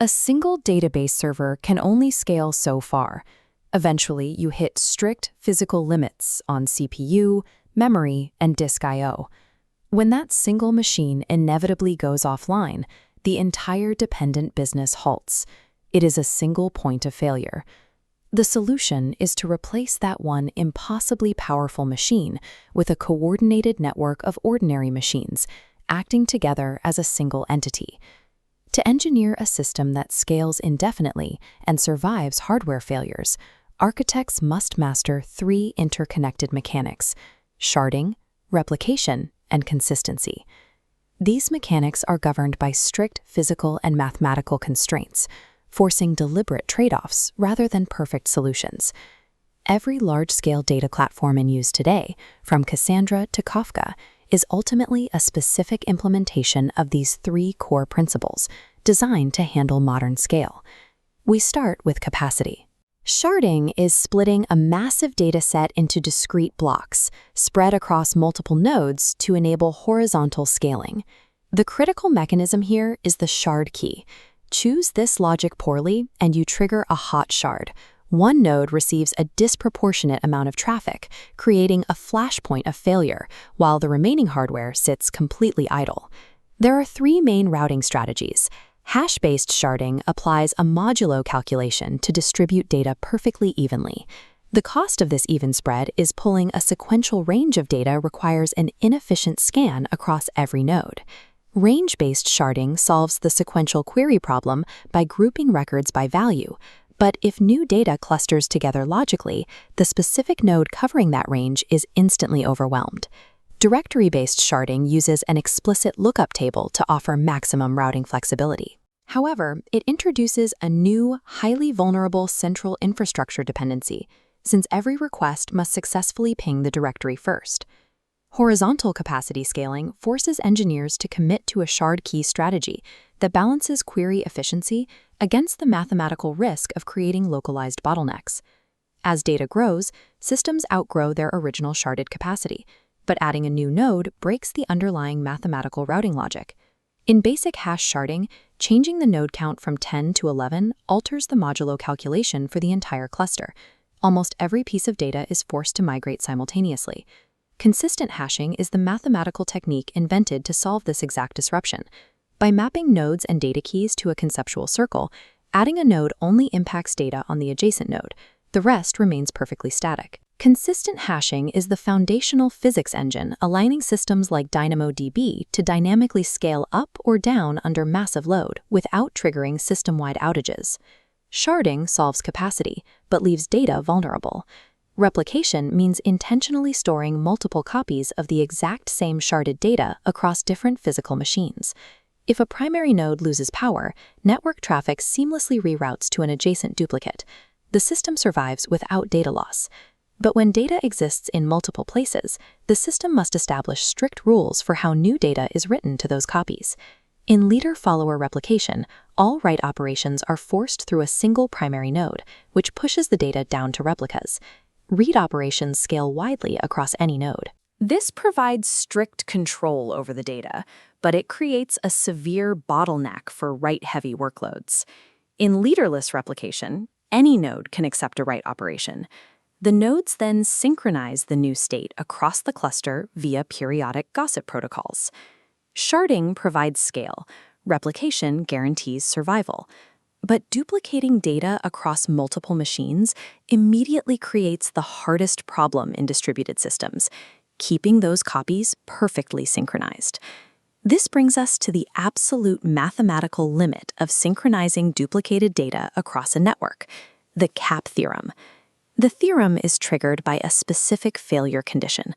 A single database server can only scale so far. Eventually, you hit strict physical limits on CPU, memory, and disk I/O. When that single machine inevitably goes offline, the entire dependent business halts. It is a single point of failure. The solution is to replace that one impossibly powerful machine with a coordinated network of ordinary machines, acting together as a single entity. To engineer a system that scales indefinitely and survives hardware failures, architects must master three interconnected mechanics: sharding, replication, and consistency. These mechanics are governed by strict physical and mathematical constraints, forcing deliberate trade-offs rather than perfect solutions. Every large-scale data platform in use today, from Cassandra to Kafka, is ultimately a specific implementation of these three core principles, designed to handle modern scale. We start with capacity. Sharding is splitting a massive data set into discrete blocks, spread across multiple nodes to enable horizontal scaling. The critical mechanism here is the shard key. Choose this logic poorly, and you trigger a hot shard. One node receives a disproportionate amount of traffic, creating a flashpoint of failure, while the remaining hardware sits completely idle. There are three main routing strategies. Hash-based sharding applies a modulo calculation to distribute data perfectly evenly. The cost of this even spread is pulling a sequential range of data requires an inefficient scan across every node. Range-based sharding solves the sequential query problem by grouping records by value. But if new data clusters together logically, the specific node covering that range is instantly overwhelmed. Directory-based sharding uses an explicit lookup table to offer maximum routing flexibility. However, it introduces a new, highly vulnerable central infrastructure dependency, since every request must successfully ping the directory first. Horizontal capacity scaling forces engineers to commit to a shard key strategy that balances query efficiency against the mathematical risk of creating localized bottlenecks. As data grows, systems outgrow their original sharded capacity, but adding a new node breaks the underlying mathematical routing logic. In basic hash sharding, changing the node count from 10 to 11 alters the modulo calculation for the entire cluster. Almost every piece of data is forced to migrate simultaneously. Consistent hashing is the mathematical technique invented to solve this exact disruption. By mapping nodes and data keys to a conceptual circle, adding a node only impacts data on the adjacent node. The rest remains perfectly static. Consistent hashing is the foundational physics engine aligning systems like DynamoDB to dynamically scale up or down under massive load without triggering system-wide outages. Sharding solves capacity, but leaves data vulnerable. Replication means intentionally storing multiple copies of the exact same sharded data across different physical machines. If a primary node loses power, network traffic seamlessly reroutes to an adjacent duplicate. The system survives without data loss. But when data exists in multiple places, the system must establish strict rules for how new data is written to those copies. In leader-follower replication, all write operations are forced through a single primary node, which pushes the data down to replicas. Read operations scale widely across any node. This provides strict control over the data, but it creates a severe bottleneck for write-heavy workloads. In leaderless replication, any node can accept a write operation. The nodes then synchronize the new state across the cluster via periodic gossip protocols. Sharding provides scale. Replication guarantees survival. But duplicating data across multiple machines immediately creates the hardest problem in distributed systems, keeping those copies perfectly synchronized. This brings us to the absolute mathematical limit of synchronizing duplicated data across a network, the CAP theorem. The theorem is triggered by a specific failure condition,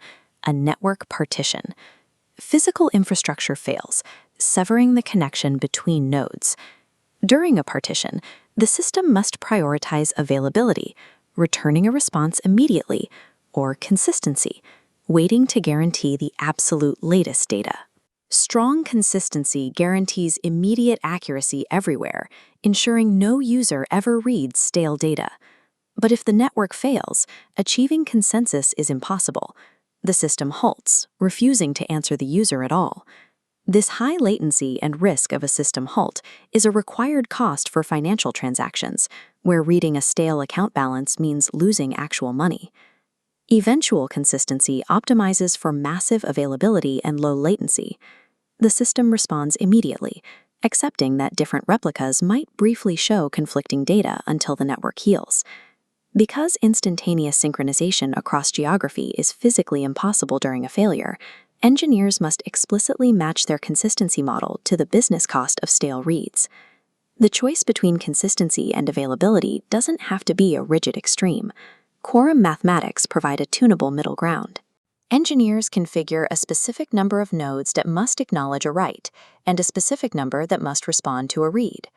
a network partition. Physical infrastructure fails, severing the connection between nodes. During a partition, the system must prioritize availability, returning a response immediately, or consistency, waiting to guarantee the absolute latest data. Strong consistency guarantees immediate accuracy everywhere, ensuring no user ever reads stale data. But if the network fails, achieving consensus is impossible. The system halts, refusing to answer the user at all. This high latency and risk of a system halt is a required cost for financial transactions, where reading a stale account balance means losing actual money. Eventual consistency optimizes for massive availability and low latency. The system responds immediately, accepting that different replicas might briefly show conflicting data until the network heals. Because instantaneous synchronization across geography is physically impossible during a failure, engineers must explicitly match their consistency model to the business cost of stale reads. The choice between consistency and availability doesn't have to be a rigid extreme. Quorum mathematics provide a tunable middle ground. Engineers configure a specific number of nodes that must acknowledge a write, and a specific number that must respond to a read.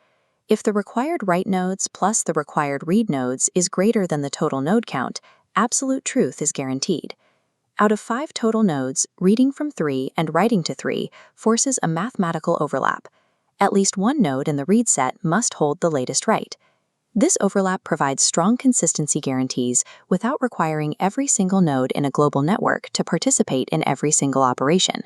If the required write nodes plus the required read nodes is greater than the total node count, absolute truth is guaranteed. Out of 5 total nodes, reading from 3 and writing to 3 forces a mathematical overlap. At least one node in the read set must hold the latest write. This overlap provides strong consistency guarantees without requiring every single node in a global network to participate in every single operation.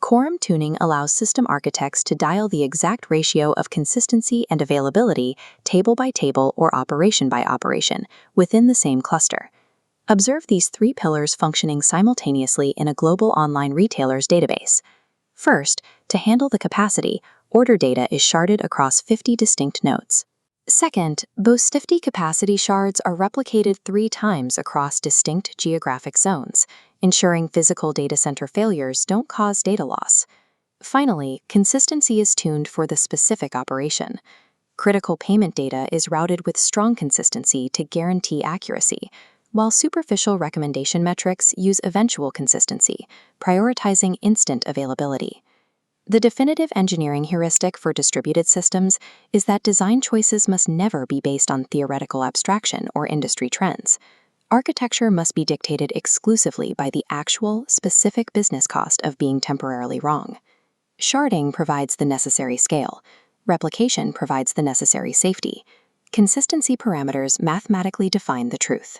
Quorum tuning allows system architects to dial the exact ratio of consistency and availability table by table or operation by operation within the same cluster. Observe these 3 pillars functioning simultaneously in a global online retailer's database. First, to handle the capacity, order data is sharded across 50 distinct nodes. Second, those 50 capacity shards are replicated 3 times across distinct geographic zones, ensuring physical data center failures don't cause data loss. Finally, consistency is tuned for the specific operation. Critical payment data is routed with strong consistency to guarantee accuracy, while superficial recommendation metrics use eventual consistency, prioritizing instant availability. The definitive engineering heuristic for distributed systems is that design choices must never be based on theoretical abstraction or industry trends. Architecture must be dictated exclusively by the actual, specific business cost of being temporarily wrong. Sharding provides the necessary scale. Replication provides the necessary safety. Consistency parameters mathematically define the truth.